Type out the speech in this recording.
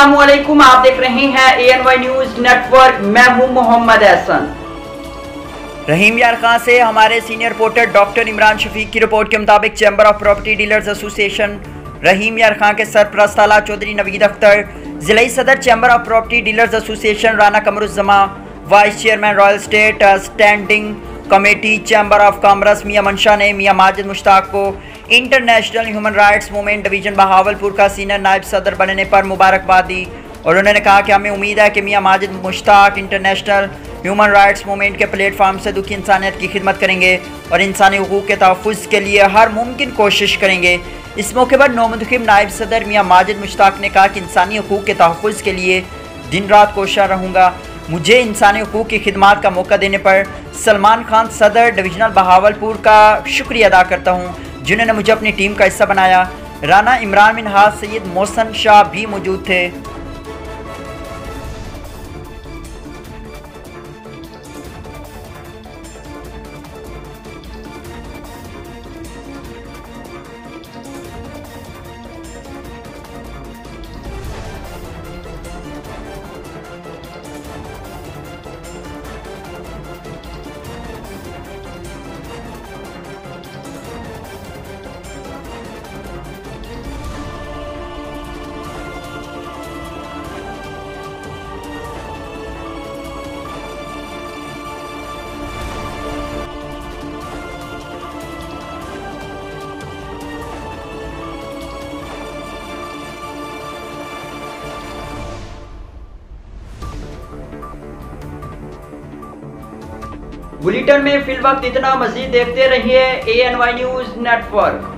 अस्सलामुअलैकुम, आप देख रहे हैं ANY न्यूज नेटवर्क। मैं हूं मोहम्मद एहसन। रहीम यार खां से हमारे senior reporter doctor Imran Shafiq की रिपोर्ट के मुताबिक chamber of property dealers association Rahim Yar Khan के सरपरस्त आला चौधरी नवीद अख्तर, जिला सदर chamber of property dealers association Rana Qamruzzaman, vice chairman royal state standing committee chamber of commerce Mian Mansha ने मियां माजिद मुश्ताक को international human rights movement division Bahawalpur का सीनियर नायब सदर बनने पर मुबारकबाद दी और उन्होंने कहा कि हमें उम्मीद है कि Mian Majid Mushtaq international human rights movement के प्लेटफार्म से दुखी इंसानियत की खिदमत करेंगे और इंसानी हुकूक़ के तहफ़्फ़ुज़ के लिए हर मुमकिन कोशिश करेंगे। इस मौके पर नौमुंतखब नायब सदर मियां माजिद मुश्ताक ने कहा कि इंसानी हुकूक़ के तहफ़्फ़ुज़ के लिए दिन रात कोशिश रहूँगा। मुझे इंसानी हुकूक़ की खिदमत का मौका देने पर सलमान खान सदर डिवीज़नल बहावलपुर का शुक्रिया अदा करता हूँ, जिन्होंने मुझे अपनी टीम का हिस्सा बनाया। राना इमरान मिनहाज सैयद मोहसन शाह भी मौजूद थे। बुलेटिन में फिल वक्त इतना, मजीद देखते रहिए ANY न्यूज नेटवर्क।